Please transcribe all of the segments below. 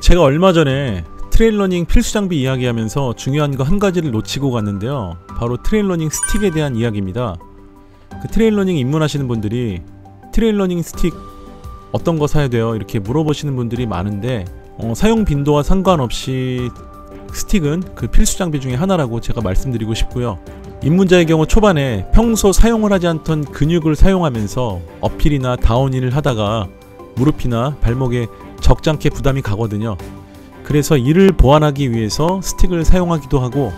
제가 얼마 전에 트레일러닝 필수 장비 이야기하면서 중요한 거 한 가지를 놓치고 갔는데요. 바로 트레일러닝 스틱에 대한 이야기입니다. 트레일러닝 입문하시는 분들이 트레일러닝 스틱 어떤 거 사야 돼요? 이렇게 물어보시는 분들이 많은데 사용 빈도와 상관없이 스틱은 필수 장비 중에 하나라고 제가 말씀드리고 싶고요. 입문자의 경우 초반에 평소 사용을 하지 않던 근육을 사용하면서 어필이나 다운힐을 하다가 무릎이나 발목에 적잖게 부담이 가거든요. 그래서 이를 보완하기 위해서 스틱을 사용하기도 하고,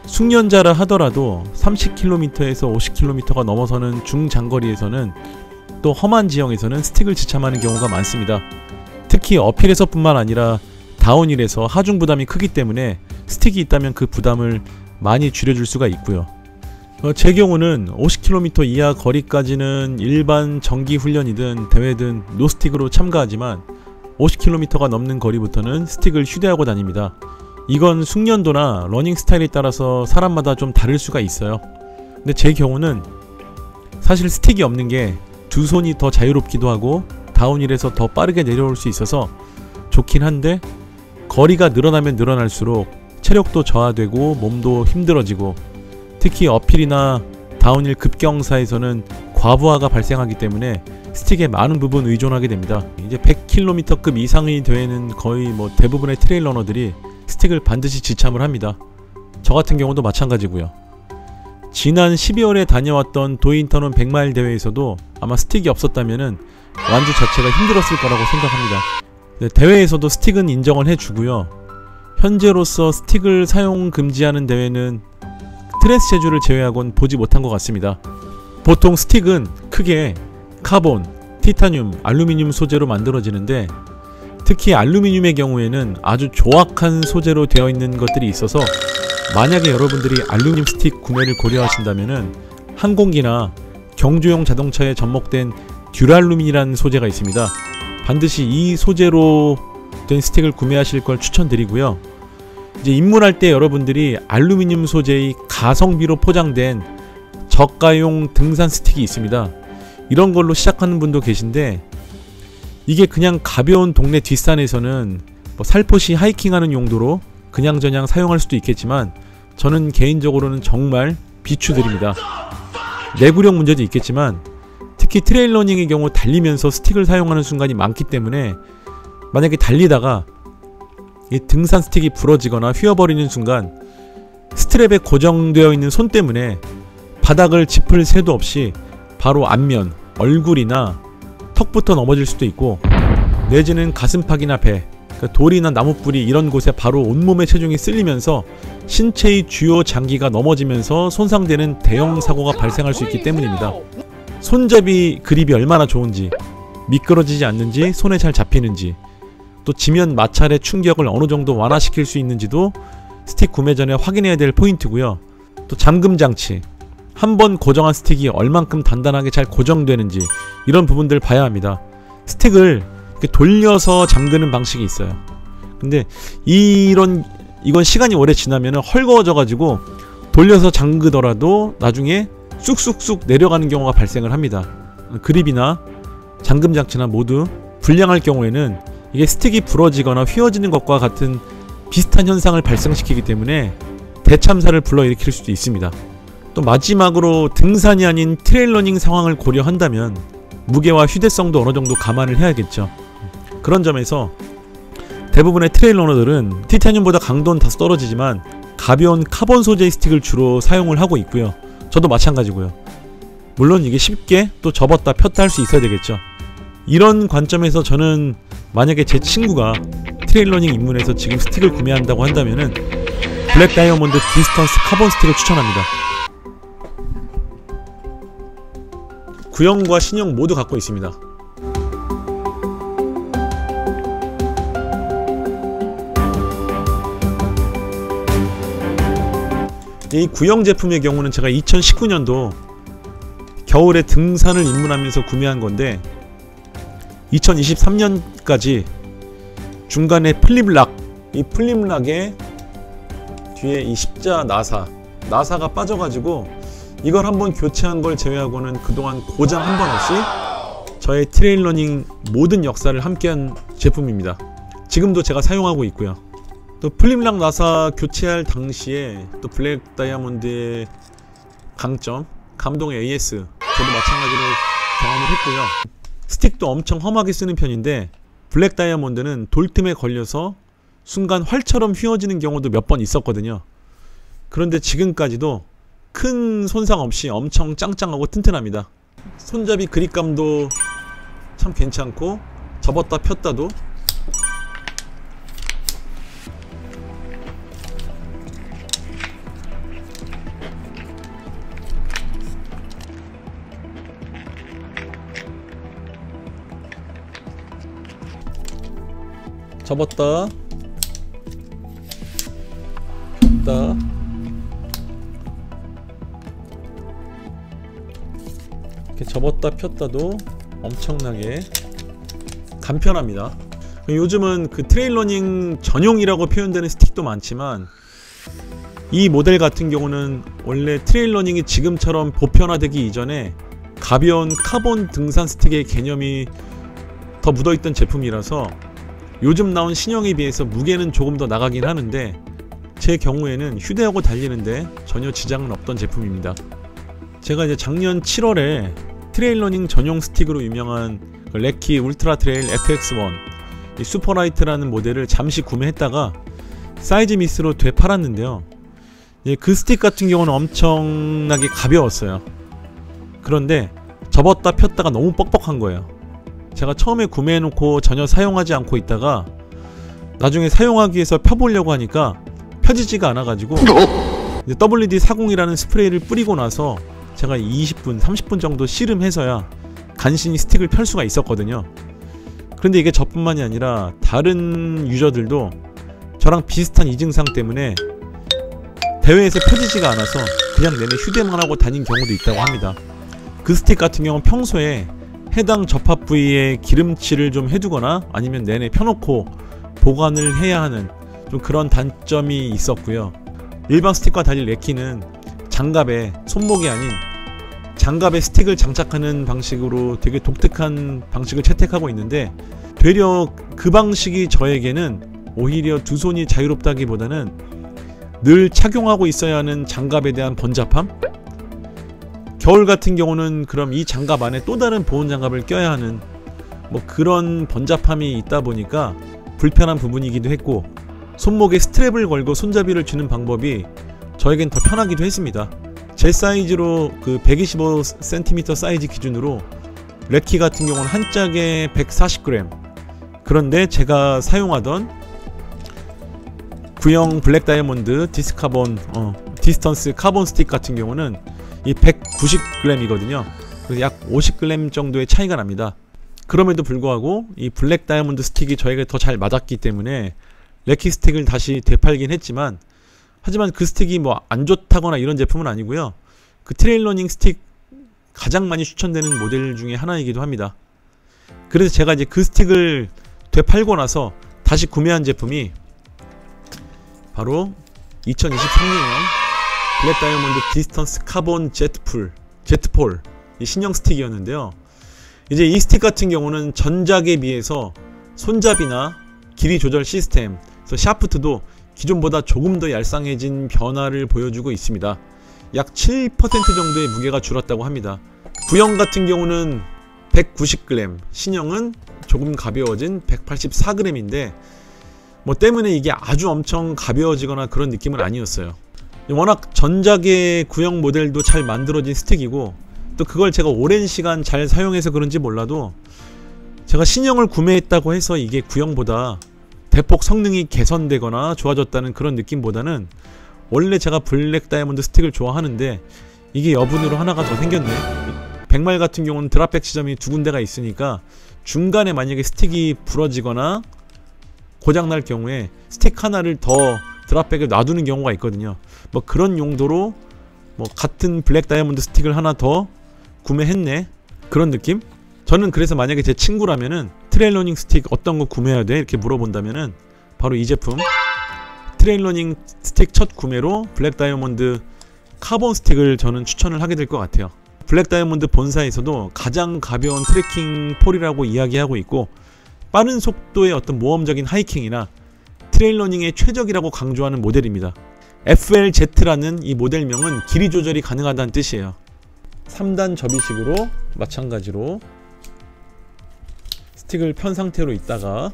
숙련자라 하더라도 30km에서 50km가 넘어서는 중장거리에서는 또 험한 지형에서는 스틱을 지참하는 경우가 많습니다. 특히 어필에서 뿐만 아니라 다운힐에서 하중 부담이 크기 때문에 스틱이 있다면 그 부담을 많이 줄여줄 수가 있고요. 제 경우는 50km 이하 거리까지는 일반 정기 훈련이든 대회든 노스틱으로 참가하지만 50km가 넘는 거리부터는 스틱을 휴대하고 다닙니다. 이건 숙련도나 러닝 스타일에 따라서 사람마다 좀 다를 수가 있어요. 근데 제 경우는 사실 스틱이 없는 게 두 손이 더 자유롭기도 하고 다운힐에서 더 빠르게 내려올 수 있어서 좋긴 한데, 거리가 늘어나면 늘어날수록 체력도 저하되고 몸도 힘들어지고, 특히 어필이나 다운힐 급경사에서는 과부하가 발생하기 때문에 스틱에 많은 부분 의존하게 됩니다. 이제 100km급 이상의 대회는 거의 대부분의 트레일러너들이 스틱을 반드시 지참을 합니다. 저 같은 경우도 마찬가지고요. 지난 12월에 다녀왔던 도인턴원 100마일 대회에서도 아마 스틱이 없었다면은 완주 자체가 힘들었을 거라고 생각합니다. 대회에서도 스틱은 인정을 해주고요. 현재로서 스틱을 사용 금지하는 대회는 트랜스 제주를 제외하곤 보지 못한 것 같습니다. 보통 스틱은 크게 카본, 티타늄, 알루미늄 소재로 만들어지는데, 특히 알루미늄의 경우에는 아주 조악한 소재로 되어 있는 것들이 있어서 만약에 여러분들이 알루미늄 스틱 구매를 고려하신다면은 항공기나 경주용 자동차에 접목된 듀랄루민이라는 소재가 있습니다. 반드시 이 소재로 된 스틱을 구매하실 걸 추천드리고요. 이제 입문할 때 여러분들이 알루미늄 소재의 가성비로 포장된 저가용 등산 스틱이 있습니다. 이런 걸로 시작하는 분도 계신데, 이게 그냥 가벼운 동네 뒷산에서는 살포시 하이킹하는 용도로 그냥저냥 사용할 수도 있겠지만, 저는 개인적으로는 정말 비추드립니다. 내구력 문제도 있겠지만 특히 트레일러닝의 경우 달리면서 스틱을 사용하는 순간이 많기 때문에, 만약에 달리다가 이 등산 스틱이 부러지거나 휘어버리는 순간 스트랩에 고정되어 있는 손 때문에 바닥을 짚을 새도 없이 바로 앞면, 얼굴이나 턱부터 넘어질 수도 있고, 내지는 가슴팍이나 배, 돌이나 나무뿌리 이런 곳에 바로 온몸의 체중이 쓸리면서 신체의 주요 장기가 넘어지면서 손상되는 대형 사고가 발생할 수 있기 때문입니다. 손잡이 그립이 얼마나 좋은지, 미끄러지지 않는지, 손에 잘 잡히는지, 또 지면 마찰의 충격을 어느 정도 완화시킬 수 있는지도 스틱 구매 전에 확인해야 될 포인트고요. 또 잠금 장치, 한번 고정한 스틱이 얼만큼 단단하게 잘 고정되는지, 이런 부분들 봐야 합니다. 스틱을 이렇게 돌려서 잠그는 방식이 있어요. 근데 이건 시간이 오래 지나면 헐거워져 가지고 돌려서 잠그더라도 나중에 쑥쑥쑥 내려가는 경우가 발생을 합니다. 그립이나 잠금 장치나 모두 불량할 경우에는 이게 스틱이 부러지거나 휘어지는 것과 같은 비슷한 현상을 발생시키기 때문에 대참사를 불러일으킬 수도 있습니다. 또 마지막으로 등산이 아닌 트레일러닝 상황을 고려한다면 무게와 휴대성도 어느 정도 감안을 해야겠죠. 그런 점에서 대부분의 트레일러너들은 티타늄보다 강도는 다소 떨어지지만 가벼운 카본 소재의 스틱을 주로 사용을 하고 있고요. 저도 마찬가지고요. 물론 이게 쉽게 또 접었다 폈다 할 수 있어야 되겠죠. 이런 관점에서 저는 만약에 제 친구가 트레일러닝 입문해서 지금 스틱을 구매한다고 한다면은 블랙 다이아몬드 디스턴스 카본 스틱을 추천합니다. 구형과 신형 모두 갖고 있습니다. 이 구형 제품의 경우는 제가 2019년도 겨울에 등산을 입문하면서 구매한 건데, 2023년까지 중간에 플립락, 이 플립락에 뒤에 이 십자 나사가 빠져가지고 이걸 한번 교체한 걸 제외하고는 그동안 고장 한 번 없이 저의 트레일러닝 모든 역사를 함께한 제품입니다. 지금도 제가 사용하고 있고요. 또 플립락 나사 교체할 당시에 또 블랙 다이아몬드의 강점, 감동 AS 저도 마찬가지로 경험을 했고요. 스틱도 엄청 험하게 쓰는 편인데 블랙 다이아몬드는 돌틈에 걸려서 순간 활처럼 휘어지는 경우도 몇 번 있었거든요. 그런데 지금까지도 큰 손상 없이 엄청 짱짱하고 튼튼합니다. 손잡이 그립감도 참 괜찮고 접었다 폈다도 접었다 폈다 이렇게 접었다 폈다도 엄청나게 간편합니다. 요즘은 그 트레일러닝 전용이라고 표현되는 스틱도 많지만 이 모델 같은 경우는 원래 트레일러닝이 지금처럼 보편화되기 이전에 가벼운 카본 등산 스틱의 개념이 더 묻어있던 제품이라서 요즘 나온 신형에 비해서 무게는 조금 더 나가긴 하는데 제 경우에는 휴대하고 달리는데 전혀 지장은 없던 제품입니다. 제가 이제 작년 7월에 트레일러닝 전용 스틱으로 유명한 레키 울트라 트레일 FX1 이 슈퍼라이트라는 모델을 잠시 구매했다가 사이즈 미스로 되팔았는데요. 그 스틱 같은 경우는 엄청나게 가벼웠어요. 그런데 접었다 폈다가 너무 뻑뻑한 거예요. 제가 처음에 구매해놓고 전혀 사용하지 않고 있다가 나중에 사용하기 위해서 펴보려고 하니까 펴지지가 않아가지고 WD-40이라는 스프레이를 뿌리고 나서 제가 20분, 30분 정도 씨름해서야 간신히 스틱을 펼 수가 있었거든요. 그런데 이게 저뿐만이 아니라 다른 유저들도 저랑 비슷한 이 증상 때문에 대회에서 펴지지가 않아서 그냥 내내 휴대만 하고 다닌 경우도 있다고 합니다. 그 스틱 같은 경우는 평소에 해당 접합 부위에 기름칠을 좀 해두거나 아니면 내내 펴놓고 보관을 해야 하는 좀 그런 단점이 있었고요. 일반 스틱과 달리 레키는 장갑에 손목이 아닌 장갑에 스틱을 장착하는 방식으로 되게 독특한 방식을 채택하고 있는데 되려 그 방식이 저에게는 오히려 두 손이 자유롭다기보다는 늘 착용하고 있어야 하는 장갑에 대한 번잡함? 겨울 같은 경우는 그럼 이 장갑 안에 또 다른 보온 장갑을 껴야 하는 뭐 그런 번잡함이 있다 보니까 불편한 부분이기도 했고 손목에 스트랩을 걸고 손잡이를 쥐는 방법이 저에겐 더 편하기도 했습니다. 제 사이즈로 그 125cm 사이즈 기준으로 레키 같은 경우는 한 짝에 140g 그런데 제가 사용하던 구형 블랙 다이아몬드 디스턴스 카본 스틱 같은 경우는 이 190g이거든요. 그래서 약 50g 정도의 차이가 납니다. 그럼에도 불구하고 이 블랙 다이아몬드 스틱이 저에게 더 잘 맞았기 때문에 레키 스틱을 다시 되팔긴 했지만 하지만 그 스틱이 뭐 안 좋다거나 이런 제품은 아니고요. 그 트레일러닝 스틱 가장 많이 추천되는 모델 중에 하나이기도 합니다. 그래서 제가 이제 그 스틱을 되팔고 나서 다시 구매한 제품이 바로 2023년형 블랙 다이아몬드 디스턴스 카본 제트폴 이 신형 스틱이었는데요. 이제 이 스틱 같은 경우는 전작에 비해서 손잡이나 길이 조절 시스템, 그래서 샤프트도 기존보다 조금 더 얄쌍해진 변화를 보여주고 있습니다. 약 7% 정도의 무게가 줄었다고 합니다. 구형 같은 경우는 190g, 신형은 조금 가벼워진 184g인데 뭐 때문에 이게 아주 엄청 가벼워지거나 그런 느낌은 아니었어요. 워낙 전작의 구형 모델도 잘 만들어진 스틱이고 또 그걸 제가 오랜 시간 잘 사용해서 그런지 몰라도 제가 신형을 구매했다고 해서 이게 구형보다 대폭 성능이 개선되거나 좋아졌다는 그런 느낌보다는 원래 제가 블랙 다이아몬드 스틱을 좋아하는데 이게 여분으로 하나가 더 생겼네. 백말 같은 경우는 드랍백 지점이 두 군데가 있으니까 중간에 만약에 스틱이 부러지거나 고장날 경우에 스틱 하나를 더 드랍백을 놔두는 경우가 있거든요. 뭐 그런 용도로 뭐 같은 블랙 다이아몬드 스틱을 하나 더 구매했네 그런 느낌? 저는 그래서 만약에 제 친구라면은 트레일러닝 스틱 어떤 거 구매해야 돼? 이렇게 물어본다면은 바로 이 제품 트레일러닝 스틱 첫 구매로 블랙 다이아몬드 카본 스틱을 저는 추천을 하게 될 것 같아요. 블랙 다이아몬드 본사에서도 가장 가벼운 트레킹 폴이라고 이야기하고 있고 빠른 속도의 어떤 모험적인 하이킹이나 트레일러닝의 최적이라고 강조하는 모델입니다. FLZ라는 이 모델명은 길이 조절이 가능하다는 뜻이에요. 3단 접이식으로 마찬가지로 스틱을 편 상태로 있다가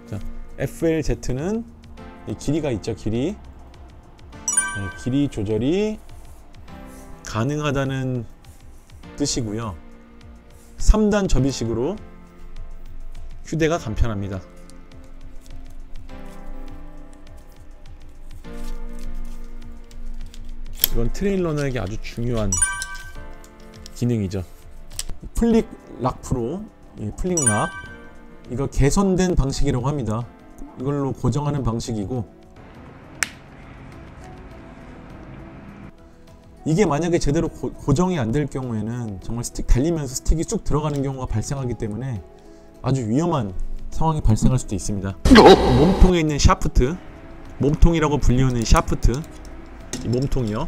자, FLZ는 이 길이가 있죠. 길이 길이 조절이 가능하다는 뜻이고요. 3단 접이식으로 휴대가 간편합니다. 이건 트레일러너에게 아주 중요한 기능이죠. 플릭 락 프로, 플릭 락, 이거 개선된 방식이라고 합니다. 이걸로 고정하는 방식이고, 이게 만약에 제대로 고정이 안 될 경우에는 정말 스틱 달리면서 스틱이 쑥 들어가는 경우가 발생하기 때문에 아주 위험한 상황이 발생할 수도 있습니다. 몸통에 있는 샤프트, 몸통이라고 불리우는 샤프트, 이 몸통이요.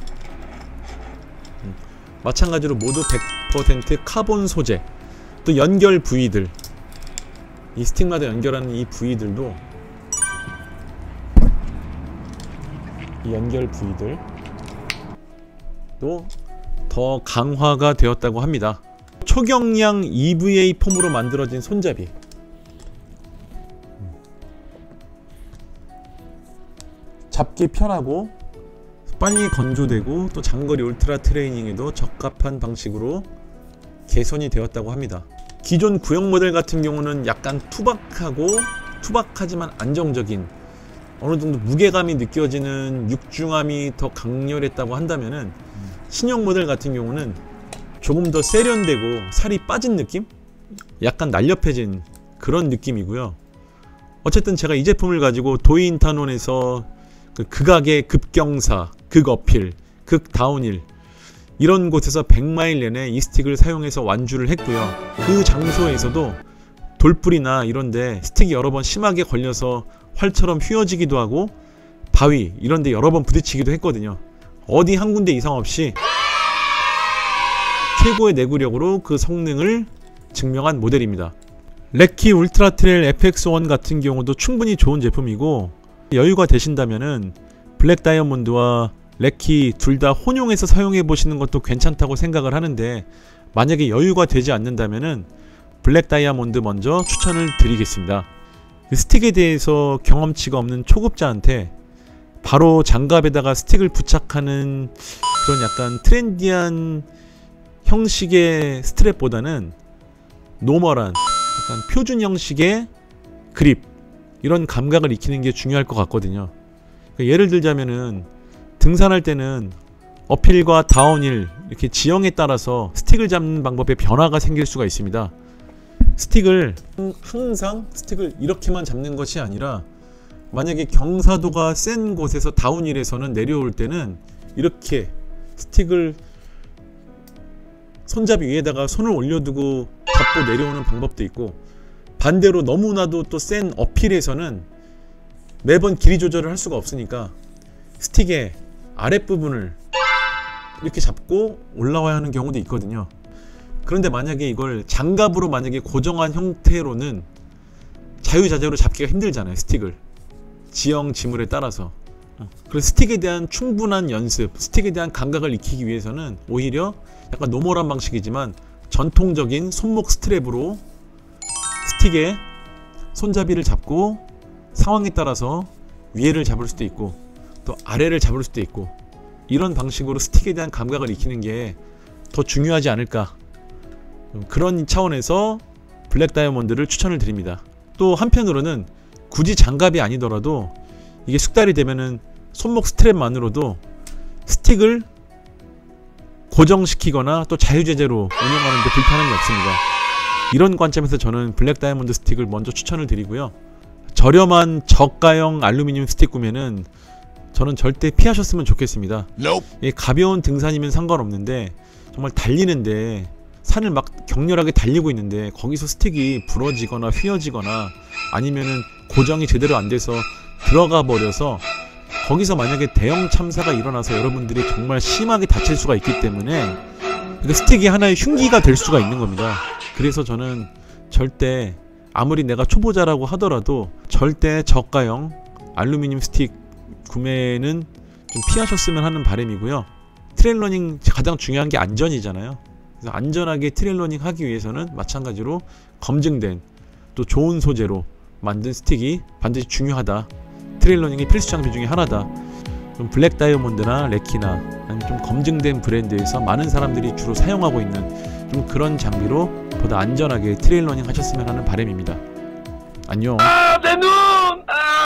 마찬가지로 모두 100% 카본 소재, 또 연결 부위들, 이 스틱마다 연결하는 이 부위들도, 이 연결 부위들도 더 강화가 되었다고 합니다. 초경량 EVA 폼으로 만들어진 손잡이, 잡기 편하고 빨리 건조되고 또 장거리 울트라 트레이닝에도 적합한 방식으로 개선이 되었다고 합니다. 기존 구형 모델 같은 경우는 약간 투박하지만 안정적인, 어느정도 무게감이 느껴지는 육중함이 더 강렬했다고 한다면은 신형 모델 같은 경우는 조금 더 세련되고 살이 빠진 느낌? 약간 날렵해진 그런 느낌이고요. 어쨌든 제가 이 제품을 가지고 도이인타논에서 극악의 급경사, 극어필, 극다운힐 이런 곳에서 100마일 내내 이 스틱을 사용해서 완주를 했고요. 그 장소에서도 돌불이나 이런데 스틱이 여러 번 심하게 걸려서 활처럼 휘어지기도 하고 바위 이런데 여러 번 부딪히기도 했거든요. 어디 한 군데 이상 없이 최고의 내구력으로 그 성능을 증명한 모델입니다. 레키 울트라 트레일 FX1 같은 경우도 충분히 좋은 제품이고, 여유가 되신다면은 블랙 다이아몬드와 레키 둘 다 혼용해서 사용해 보시는 것도 괜찮다고 생각을 하는데, 만약에 여유가 되지 않는다면은 블랙 다이아몬드 먼저 추천을 드리겠습니다. 스틱에 대해서 경험치가 없는 초급자한테 바로 장갑에다가 스틱을 부착하는 그런 약간 트렌디한 형식의 스트랩보다는 노멀한 약간 표준 형식의 그립, 이런 감각을 익히는 게 중요할 것 같거든요. 그러니까 예를 들자면은 등산할 때는 어필과 다운힐 이렇게 지형에 따라서 스틱을 잡는 방법에 변화가 생길 수가 있습니다. 스틱을 항상 스틱을 이렇게만 잡는 것이 아니라, 만약에 경사도가 센 곳에서 다운힐에서는 내려올 때는 이렇게 스틱을 손잡이 위에다가 손을 올려두고 잡고 내려오는 방법도 있고, 반대로 너무나도 또 센 어필에서는 매번 길이 조절을 할 수가 없으니까 스틱의 아랫부분을 이렇게 잡고 올라와야 하는 경우도 있거든요. 그런데 만약에 이걸 장갑으로 만약에 고정한 형태로는 자유자재로 잡기가 힘들잖아요. 스틱을 지형 지물에 따라서. 그래서 스틱에 대한 충분한 연습, 스틱에 대한 감각을 익히기 위해서는 오히려 약간 노멀한 방식이지만 전통적인 손목 스트랩으로 스틱에 손잡이를 잡고 상황에 따라서 위에를 잡을 수도 있고 또 아래를 잡을 수도 있고, 이런 방식으로 스틱에 대한 감각을 익히는 게 더 중요하지 않을까, 그런 차원에서 블랙 다이아몬드를 추천을 드립니다. 또 한편으로는 굳이 장갑이 아니더라도 이게 숙달이 되면은 손목 스트랩만으로도 스틱을 고정시키거나 또 자유제재로 운영하는 데 불편함이 없습니다. 이런 관점에서 저는 블랙 다이아몬드 스틱을 먼저 추천을 드리고요. 저렴한 저가형 알루미늄 스틱 구매는 저는 절대 피하셨으면 좋겠습니다. 예, 가벼운 등산이면 상관없는데 정말 달리는데, 산을 막 격렬하게 달리고 있는데 거기서 스틱이 부러지거나 휘어지거나 아니면은 고정이 제대로 안 돼서 들어가 버려서 거기서 만약에 대형 참사가 일어나서 여러분들이 정말 심하게 다칠 수가 있기 때문에 그 스틱이 하나의 흉기가 될 수가 있는 겁니다. 그래서 저는 절대 아무리 내가 초보자라고 하더라도 절대 저가형 알루미늄 스틱 구매는 좀 피하셨으면 하는 바람이고요. 트레일러닝 가장 중요한 게 안전이잖아요. 그래서 안전하게 트레일러닝 하기 위해서는 마찬가지로 검증된 또 좋은 소재로 만든 스틱이 반드시 중요하다. 트레일러닝의 필수 장비 중에 하나다. 좀 블랙 다이아몬드나 레키나 아니면 좀 검증된 브랜드에서 많은 사람들이 주로 사용하고 있는 좀 그런 장비로 보다 안전하게 트레일러닝 하셨으면 하는 바람입니다. 안녕.